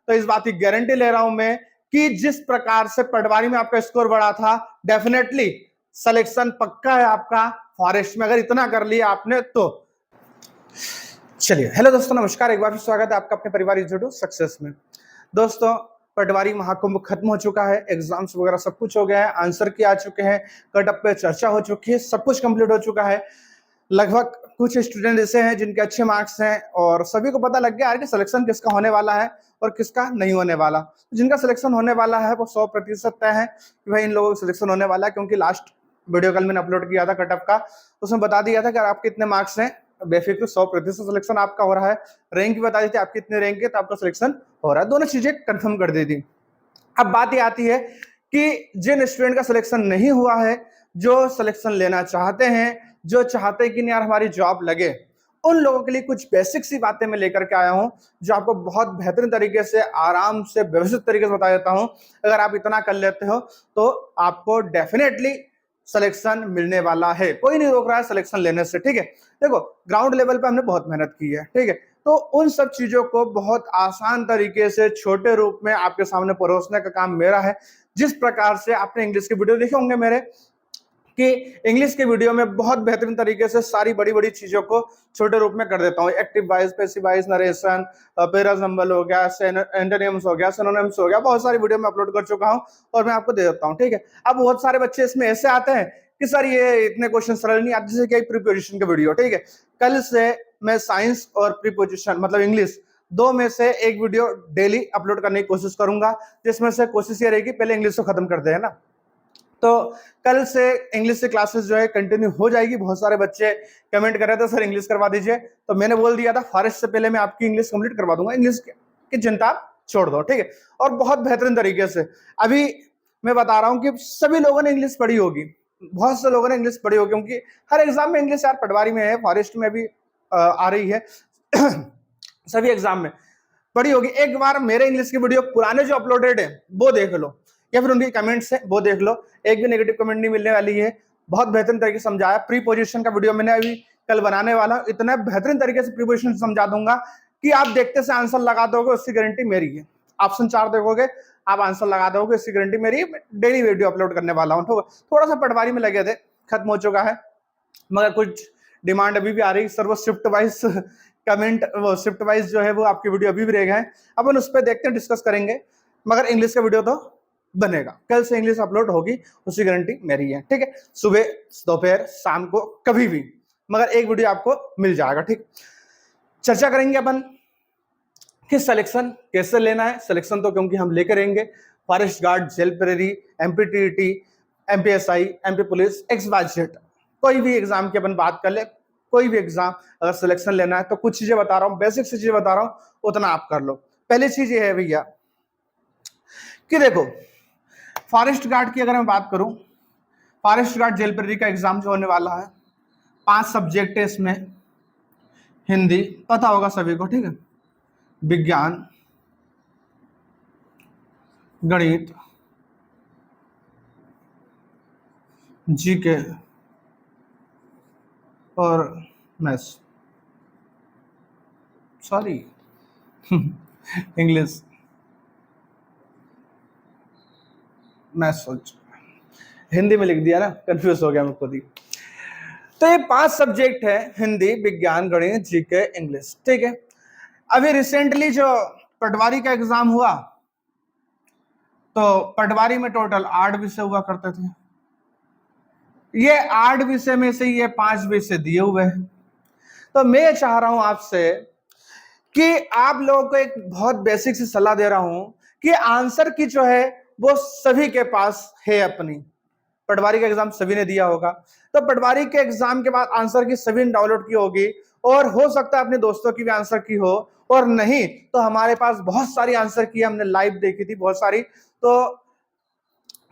तो इस बात की गारंटी ले रहा हूं मैं कि जिस प्रकार से पटवारी में आपका स्कोर बढ़ा था, डेफिनेटली सिलेक्शन पक्का है आपका फॉरेस्ट में, अगर इतना कर लिया आपने तो। चलिए, हेलो दोस्तों, नमस्कार, एक बार फिर स्वागत है आपका अपने परिवार इंस्टीट्यूट सक्सेस में। दोस्तों, पटवारी महाकुंभ खत्म हो चुका है, एग्जाम्स वगैरह सब कुछ हो गया है, आंसर की आ चुके हैं, कट अप पे चर्चा हो चुकी है, सब कुछ कंप्लीट हो चुका है। लगभग कुछ स्टूडेंट ऐसे हैं जिनके अच्छे मार्क्स हैं और सभी को पता लग गया है कि सिलेक्शन किसका होने वाला है और किसका नहीं होने वाला। जिनका सिलेक्शन होने वाला है वो 100% तय है कि भाई इन लोगों का सिलेक्शन होने वाला है, क्योंकि लास्ट वीडियो कल मैंने अपलोड किया था कट अप का, उसमें बता दिया था कि आपके इतने मार्क्स हैं, बेफिक्र 100% सिलेक्शन आपका हो रहा है। रैंक भी बता दी थी आपकी इतने रैंक है तो आपका सिलेक्शन हो रहा है, दोनों चीजें कंफर्म कर दी थी। अब बात ये आती है कि जिन स्टूडेंट का सिलेक्शन नहीं हुआ है, जो सिलेक्शन लेना चाहते हैं, जो चाहते हैं कि यार हमारी जॉब लगे, उन लोगों के लिए कुछ बेसिक सी बातें मैं लेकर के आया हूं जो आपको बहुत बेहतरीन तरीके से, आराम से, व्यवस्थित तरीके से बता देता हूं। अगर आप इतना कर लेते हो तो आपको डेफिनेटली सिलेक्शन मिलने वाला है, कोई नहीं रोक रहा है सिलेक्शन लेने से। ठीक है, देखो ग्राउंड लेवल पे हमने बहुत मेहनत की है, ठीक है, तो उन सब चीजों को बहुत आसान तरीके से छोटे रूप में आपके सामने परोसने का काम मेरा है। जिस प्रकार से आपने इंग्लिश के वीडियो देखे होंगे मेरे, कि इंग्लिश के वीडियो में बहुत बेहतरीन तरीके से सारी बड़ी बड़ी चीजों को छोटे रूप में कर देता हूँ। Active voice, passive voice, narration, parajumble हो गया, एंटोनिम्स हो गया, सिनोनिम्स हो गया, बहुत सारी वीडियो में अपलोड कर चुका हूँ और मैं आपको दे देता हूँ। ठीक है, अब बहुत सारे बच्चे इसमें ऐसे आते हैं कि सर ये इतने क्वेश्चन सरल नहीं आते, जैसे कि प्रीपोजिशन के वीडियो। ठीक है, कल से मैं साइंस और प्रीपोजिशन मतलब इंग्लिश दो में से एक वीडियो डेली अपलोड करने की कोशिश करूंगा, जिसमें से कोशिश ये रहेगी पहले इंग्लिश को खत्म कर दे, है ना। तो कल से इंग्लिश की क्लासेस जो है कंटिन्यू हो जाएगी। बहुत सारे बच्चे कमेंट कर रहे थे सर इंग्लिश करवा दीजिए, तो मैंने बोल दिया था फॉरेस्ट से पहले मैं आपकी इंग्लिश कंप्लीट करवा दूंगा, इंग्लिश की चिंता आप छोड़ दो। ठीक है, और बहुत बेहतरीन तरीके से अभी मैं बता रहा हूं कि सभी लोगों ने इंग्लिश पढ़ी होगी, बहुत से लोगों ने इंग्लिश पढ़ी होगी, क्योंकि हर एग्जाम में इंग्लिश यार पटवारी में है, फॉरेस्ट में भी आ रही है सभी एग्जाम में पढ़ी होगी। एक बार मेरे इंग्लिश की वीडियो पुराने जो अपलोडेड है वो देख लो, या फिर उनके कमेंट्स है वो देख लो, एक भी नेगेटिव कमेंट नहीं मिलने वाली है। बहुत बेहतरीन तरीके से समझाया। प्रीपोजिशन का वीडियो मैंने अभी कल बनाने वाला हूं, इतना बेहतरीन तरीके से प्रीपोजिशन समझा दूंगा कि आप देखते से आंसर लगा दोगे, उसकी गारंटी मेरी है। ऑप्शन 4 देखोगे आप आंसर लगा दोगे, इसकी गारंटी मेरी। डेली वीडियो अपलोड करने वाला हूँ। थोड़ा सा पटवारी में लगे थे, खत्म हो चुका है, मगर कुछ डिमांड अभी भी आ रही है सर, वो शिफ्ट वाइज कमेंट, वो शिफ्ट वाइज जो है वो आपकी वीडियो अभी भी रह गए, अपन उस पर देखते हैं, डिस्कस करेंगे। मगर इंग्लिश का वीडियो तो बनेगा, कल से इंग्लिश अपलोड होगी, उसकी गारंटी मेरी है। ठीक है, सुबह, दोपहर, शाम को, कभी भी, मगर एक वीडियो आपको मिल जाएगा। ठीक, चर्चा करेंगे अपन कि सिलेक्शन कैसे लेना है। सिलेक्शन तो क्योंकि हम लेकर रहेंगे, फॉरेस्ट गार्ड, जेल प्रेरी, MPTT, MPSI, MP police, XYZ, कोई भी एग्जाम की अपन बात कर ले, कोई भी एग्जाम अगर सिलेक्शन लेना है तो कुछ चीजें बता रहा हूं, बेसिक सी चीजें बता रहा हूं, उतना आप कर लो। पहली चीज ये है भैया कि देखो, फॉरेस्ट गार्ड की अगर मैं बात करूं, फॉरेस्ट गार्ड जेल प्रेरी का एग्जाम जो होने वाला है, 5 सब्जेक्ट है इसमें। हिंदी पता होगा सभी को, ठीक है, विज्ञान, गणित, जीके और maths, sorry English, maths, Hindi में लिख दिया ना, कंफ्यूज हो गया मैं खुद ही। तो ये 5 सब्जेक्ट है, हिंदी, विज्ञान, गणित, जीके, इंग्लिश। ठीक है, अभी रिसेंटली जो पटवारी का एग्जाम हुआ, तो पटवारी में टोटल 8 विषय हुआ करते थे। ये 8 विषय में से ये 5 विषय दिए हुए हैं। तो मैं चाह रहा हूं आपसे कि आप लोगों को एक बहुत बेसिक सी सलाह दे रहा हूं कि आंसर की जो है वो सभी के पास है अपनी। पटवारी का एग्जाम सभी ने दिया होगा, तो पटवारी के एग्जाम के बाद आंसर की सभी ने डाउनलोड की होगी, और हो सकता है अपने दोस्तों की भी आंसर की हो, और नहीं तो हमारे पास बहुत सारी आंसर की हमने लाइव देखी थी, बहुत सारी। तो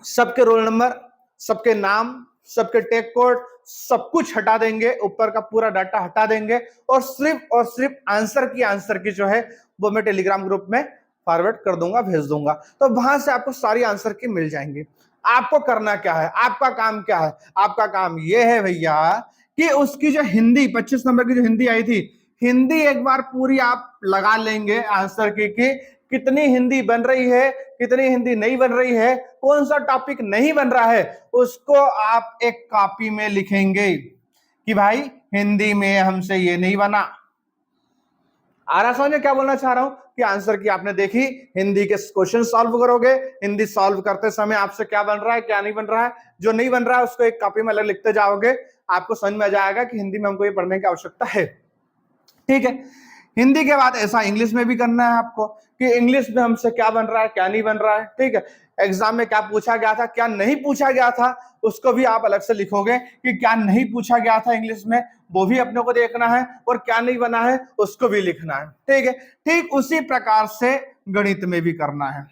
सबके रोल नंबर, सबके नाम, सबके टैग कोड, सब कुछ हटा देंगे, ऊपर का पूरा डाटा हटा देंगे, और सिर्फ आंसर की जो है वो मैं टेलीग्राम ग्रुप में फॉरवर्ड कर दूंगा, भेज दूंगा। तो वहां से आपको सारी आंसर की मिल जाएंगी। आपको करना क्या है, आपका काम क्या है? आपका काम यह है भैया कि उसकी जो हिंदी 25 नंबर की जो हिंदी आई थी, हिंदी एक बार पूरी आप लगा लेंगे आंसर की कितनी हिंदी बन रही है, कितनी हिंदी नहीं बन रही है, कौन सा टॉपिक नहीं बन रहा है, उसको आप एक कॉपी में लिखेंगे कि भाई हिंदी में हमसे ये नहीं बना। आ रहा समझ में क्या बोलना चाह रहा हूं कि आंसर की आपने देखी, हिंदी के क्वेश्चन सॉल्व करोगे, हिंदी सॉल्व करते समय आपसे क्या बन रहा है क्या नहीं बन रहा है, जो नहीं बन रहा है उसको एक कॉपी में अलग लिखते जाओगे, आपको समझ में आ जाएगा कि हिंदी में हमको ये पढ़ने की आवश्यकता है। ठीक है, हिंदी के बाद ऐसा इंग्लिश में भी करना है आपको कि इंग्लिश में हमसे क्या बन रहा है क्या नहीं बन रहा है। ठीक है, एग्जाम में क्या पूछा गया था क्या नहीं पूछा गया था उसको भी आप अलग से लिखोगे कि क्या नहीं पूछा गया था इंग्लिश में, वो भी अपने को देखना है, और क्या नहीं बना है उसको भी लिखना है। ठीक है, ठीक उसी प्रकार से गणित में भी करना है।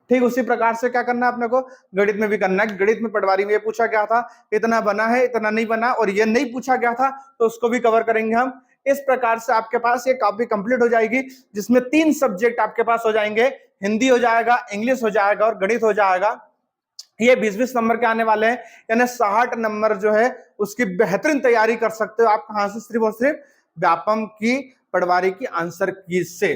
ठीक उसी प्रकार से क्या करना है अपने को, गणित में भी करना है। गणित में पटवारी में ये पूछा गया था इतना बना है इतना नहीं बना, और ये नहीं पूछा गया था तो उसको भी कवर करेंगे हम। इस प्रकार से आपके पास ये कॉपी कंप्लीट हो जाएगी जिसमें 3 सब्जेक्ट आपके पास हो जाएंगे, हिंदी हो जाएगा, इंग्लिश हो जाएगा और गणित हो जाएगा। ये 20-20 नंबर के आने वाले हैं, यानी 60 नंबर जो है उसकी बेहतरीन तैयारी कर सकते हो आप। कहां से? सिर्फ और सिर्फ व्यापम की पटवारी की आंसर की से,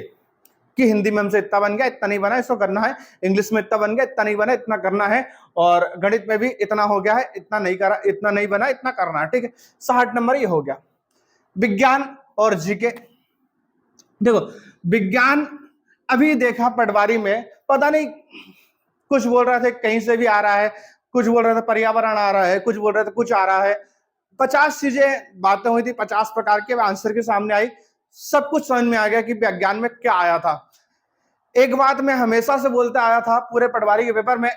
कि हिंदी में हमसे इतना बन गया इतना नहीं बना इसको करना है, इंग्लिश में इतना बन गया इतना नहीं बना इतना करना है, और गणित में भी इतना हो गया है इतना नहीं करा इतना नहीं बना इतना करना है। ठीक है, 60 नंबर ये हो गया। विज्ञान और जीके, देखो विज्ञान अभी देखा पटवारी में पता नहीं कुछ बोल रहे थे कहीं से भी आ रहा है, कुछ बोल रहे थे पर्यावरण आ रहा है, कुछ बोल रहे थे कुछ आ रहा है, 50 चीजें बातें हुई थी, 50 प्रकार के आंसर के सामने आई, सब कुछ समझ में आ गया कि विज्ञान में क्या आया था। एक बात मैं हमेशा से बोलता आया था पूरे पटवारी के पेपर में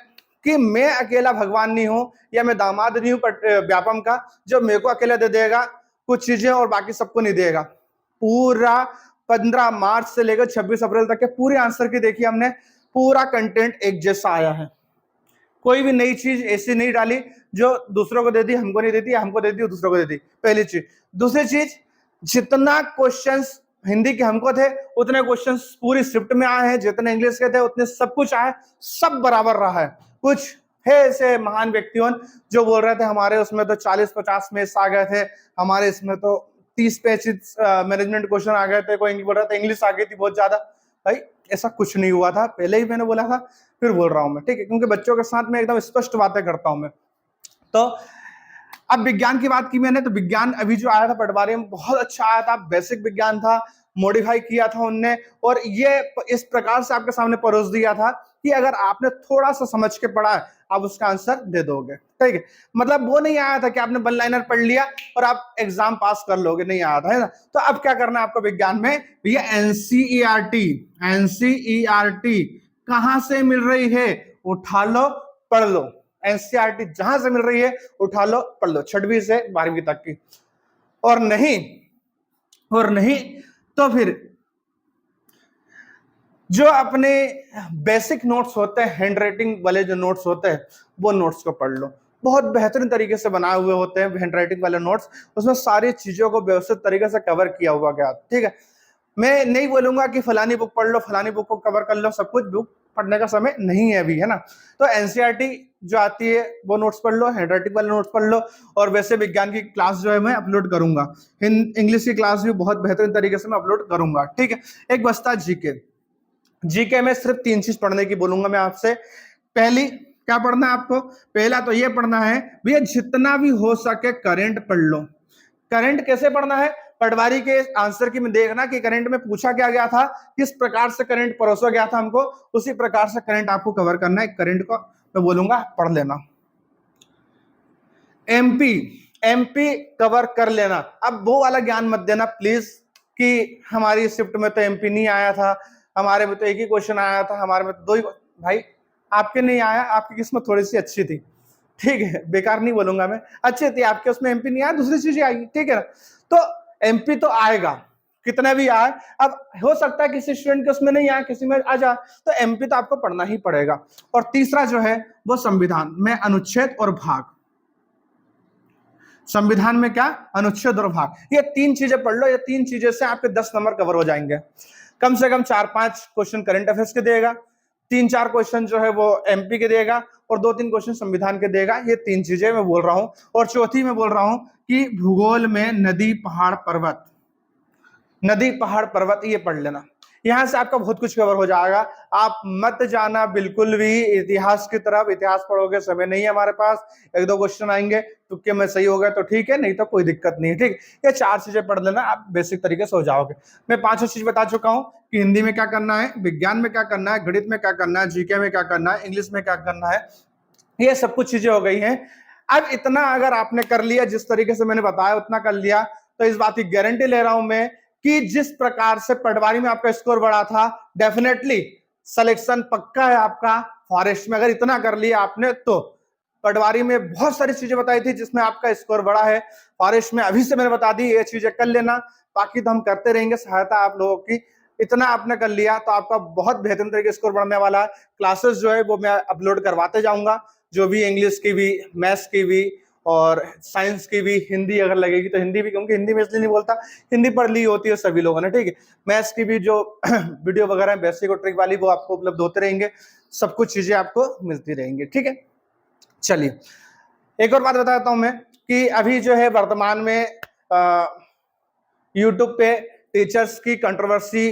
कि मैं अकेला भगवान नहीं हूं या मैं दामाद नहीं हूं व्यापम का जो मेरे को अकेला दे देगा कुछ चीजें और बाकी सबको नहीं देगा। पूरा 15 मार्च से लेकर 26 अप्रैल तक के पूरे आंसर की देखिए हमने, पूरा कंटेंट एक जैसा आया है, कोई भी नई चीज ऐसी नहीं डाली जो दूसरों को दे दी हमको नहीं देती, हमको दे दी दूसरों को दे दी, पहली चीज। दूसरी चीज, जितना क्वेश्चंस हिंदी के हमको थे उतने क्वेश्चंस पूरी स्क्रिप्ट में आए हैं, जितने इंग्लिश के थे उतने सब कुछ आए, सब बराबर रहा है। कुछ है ऐसे महान व्यक्तियों जो बोल रहे थे हमारे उसमें तो 40-50 में आ गए थे, हमारे इसमें तो 30-35 मैनेजमेंट क्वेश्चन आ गए थे, कोई बोल रहा था इंग्लिश आ गई थी बहुत ज्यादा। भाई ऐसा कुछ नहीं हुआ था, पहले ही मैंने बोला था फिर बोल रहा हूं मैं। ठीक है, क्योंकि बच्चों के साथ में एकदम स्पष्ट बातें करता हूं मैं। तो अब विज्ञान की बात की मैंने, तो विज्ञान अभी जो आया था पटवारी में बहुत अच्छा आया था, बेसिक विज्ञान था, मॉडिफाई किया था उनने, और ये इस प्रकार से आपके सामने परोस दिया था कि अगर आपने थोड़ा सा समझ के पढ़ा है आप उसका आंसर दे दोगे। ठीक है, मतलब वो नहीं आया था कि आपने वन लाइनर पढ़ लिया और आप एग्जाम पास कर लोगे, नहीं आया था, है ना। तो अब क्या करना है आपको विज्ञान में, ये एनसीईआरटी, एनसीईआरटी कहां से मिल रही है, उठा लो पढ़ लो, एनसीईआरटी जहां से मिल रही है उठा लो पढ़ लो, 6वीं से 12वीं तक की। और नहीं तो फिर जो अपने बेसिक नोट्स होते हैं, हैंड राइटिंग वाले जो नोट्स होते हैं वो नोट्स को पढ़ लो, बहुत बेहतरीन तरीके से बनाए हुए होते हैं हैंड राइटिंग वाले नोट्स, उसमें सारी चीजों को व्यवस्थित तरीके से कवर किया हुआ गया। ठीक है, मैं नहीं बोलूंगा कि फलानी बुक पढ़ लो फलानी बुक को कवर कर लो, सब कुछ बुक पढ़ने का समय नहीं है अभी, है ना। तो एनसीईआरटी जो आती है वो नोट्स पढ़ लो, हैंड राइटिंग वाले नोट्स पढ़ लो, और वैसे विज्ञान की क्लास जो है मैं अपलोड करूंगा, इंग्लिश की क्लास भी बहुत बेहतरीन तरीके से मैं अपलोड करूंगा। ठीक है, एक बस्ता जीके, जीके में सिर्फ 3 चीज पढ़ने की बोलूंगा मैं आपसे। पहली क्या पढ़ना है आपको, पहला तो ये पढ़ना है भैया जितना भी हो सके करंट पढ़ लो। करंट कैसे पढ़ना है, पटवारी के आंसर की में देखना कि करंट में पूछा क्या गया था, किस प्रकार से करंट परोसा गया था हमको, उसी प्रकार से करंट आपको कवर करना है। करंट को मैं बोलूंगा पढ़ लेना। एमपी कवर कर लेना। अब वो वाला ज्ञान मत देना प्लीज कि हमारी शिफ्ट में तो एमपी नहीं आया था, हमारे में तो एक ही क्वेश्चन आया था, हमारे में तो 2 ही। भाई आपके नहीं आया, आपकी किस्मत थोड़ी सी अच्छी थी, ठीक है, बेकार नहीं बोलूंगा मैं, अच्छी थी आपके, उसमें एमपी नहीं आया, दूसरी चीजें आई, ठीक है ना। तो एमपी तो आएगा कितना भी आए, अब हो सकता है किसी स्टूडेंट के उसमें नहीं आए किसी में आ जाए, तो एमपी तो आपको पढ़ना ही पड़ेगा। और तीसरा जो है वो संविधान में अनुच्छेद और भाग, संविधान में क्या, अनुच्छेद और भाग, ये 3 चीजें पढ़ लो, ये 3 चीजें से आपके 10 नंबर कवर हो जाएंगे। कम से कम 4-5 क्वेश्चन करंट अफेयर्स के देगा, 3-4 क्वेश्चन जो है वो एमपी के देगा, और 2-3 क्वेश्चन संविधान के देगा। ये 3 चीजें मैं बोल रहा हूं। और चौथी मैं बोल रहा हूं कि भूगोल में नदी पहाड़ पर्वत, नदी पहाड़ पर्वत ये पढ़ लेना। यहां से आपका बहुत कुछ कवर हो जाएगा। आप मत जाना बिल्कुल भी इतिहास की तरफ, इतिहास पढ़ोगे, समय नहीं है हमारे पास, एक दो क्वेश्चन आएंगे, तुक्के में सही हो गए तो ठीक है, नहीं तो कोई दिक्कत नहीं है। ठीक, ये 4 चीजें पढ़ लेना, आप बेसिक तरीके से हो जाओगे। मैं 5 चीज बता चुका हूं कि हिंदी में क्या करना है, विज्ञान में क्या करना है, गणित में क्या करना है, जीके में क्या करना है, इंग्लिश में क्या करना है, ये सब कुछ चीजें हो गई हैं। अब इतना अगर आपने कर लिया, जिस तरीके से मैंने बताया उतना कर लिया, तो इस बात की गारंटी ले रहा हूं मैं कि जिस प्रकार से पटवारी में आपका स्कोर बढ़ा था, डेफिनेटली सिलेक्शन पक्का है आपका फॉरेस्ट में। अगर इतना कर लिया आपने तो पटवारी में बहुत सारी चीजें बताई थी जिसमें आपका स्कोर बढ़ा है, फॉरेस्ट में अभी से मैंने बता दी, ये चीजें कर लेना, बाकी तो हम करते रहेंगे सहायता आप लोगों की। इतना आपने कर लिया तो आपका बहुत बेहतरीन तरीके स्कोर बढ़ने वाला है। क्लासेस जो है वो मैं अपलोड करवाते जाऊंगा, जो भी इंग्लिश की भी, मैथ्स की भी और साइंस की भी, हिंदी अगर लगेगी तो हिंदी भी, क्योंकि हिंदी में इसलिए नहीं बोलता, हिंदी पढ़ ली होती है सभी लोगों ने। ठीक है, मैथ्स की भी जो वीडियो वगैरह है बेसिक और ट्रिक वाली, वो आपको उपलब्ध होते रहेंगे, सब कुछ चीजें आपको मिलती रहेंगी। ठीक है, चलिए एक और बात बताता हूं मैं कि अभी जो है वर्तमान में यूट्यूब पे टीचर्स की कंट्रोवर्सी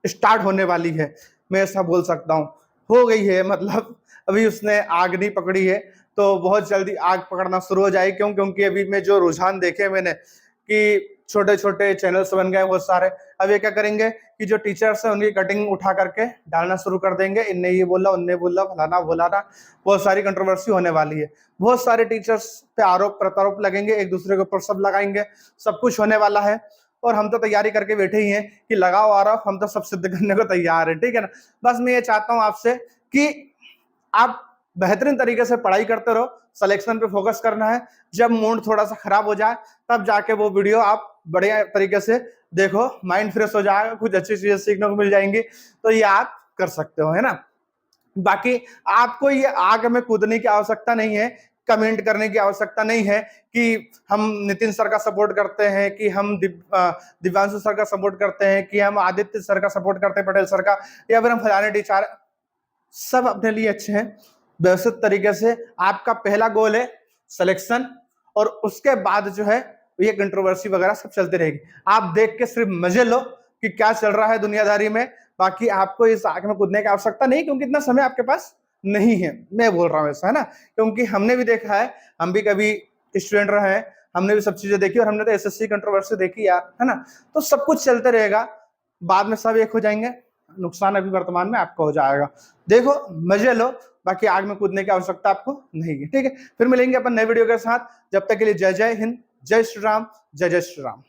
स्टार्ट होने वाली है, मैं ऐसा बोल सकता हूं, हो गई है, मतलब अभी उसने आग नहीं पकड़ी है, तो बहुत जल्दी आग पकड़ना शुरू हो जाएगी। क्यों? क्योंकि अभी में जो रुझान देखे मैंने कि छोटे छोटे चैनल्स बन गए बहुत सारे, अब ये क्या करेंगे कि जो टीचर्स हैं उनकी कटिंग उठा करके डालना शुरू कर देंगे, इनने ये बोला, उनने बोला, फलाना बोलाना, बहुत सारी कंट्रोवर्सी होने वाली है, बहुत सारे टीचर्स पे आरोप प्रत्यारोप लगेंगे, एक दूसरे के ऊपर सब लगाएंगे, सब कुछ होने वाला है। और हम तो तैयारी करके बैठे ही हैं कि लगाओ आरोप, हम तो सब सिद्ध करने को तैयार है। ठीक है ना, बस मैं ये चाहता हूं आपसे कि आप बेहतरीन तरीके से पढ़ाई करते रहो, सिलेक्शन पे फोकस करना है। जब मूड थोड़ा सा खराब हो जाए तब जाके वो वीडियो आप बढ़िया तरीके से देखो, माइंड फ्रेश हो जाएगा, कुछ अच्छी चीजें सीखने को मिल जाएंगी, तो ये आप कर सकते हो, है ना। बाकी आपको ये आग में कूदने की आवश्यकता नहीं है, कमेंट करने की आवश्यकता नहीं है कि हम नितिन सर का सपोर्ट करते हैं, कि हम दिव्यांशु सर का सपोर्ट करते हैं, कि हम आदित्य सर का सपोर्ट करते हैं, पटेल सर का, या फिर हम फलाने टीचर। सब अपने लिए अच्छे हैं, व्यवस्थित तरीके से आपका पहला गोल है सिलेक्शन, और उसके बाद जो है ये कंट्रोवर्सी वगैरह सब चलती रहेगी। आप देख के सिर्फ मजे लो कि क्या चल रहा है दुनियादारी में, बाकी आपको इस आग में कूदने की आवश्यकता नहीं, क्योंकि इतना समय आपके पास नहीं है, मैं बोल रहा हूँ ऐसा, है ना। क्योंकि हमने भी देखा है, हम भी कभी स्टूडेंट रहे हैं, हमने भी सब चीजें देखी, और हमने तो एसएससी कंट्रोवर्सी देखी यार, है ना। तो सब कुछ चलते रहेगा, बाद में सब एक हो जाएंगे, नुकसान अभी वर्तमान में आपको हो जाएगा। देखो मजे लो, बाकी आग में कूदने की आवश्यकता आपको नहीं है। ठीक है, फिर मिलेंगे अपन नए वीडियो के साथ, जब तक के लिए जय जय हिंद, जय श्री राम, जय जय श्री राम।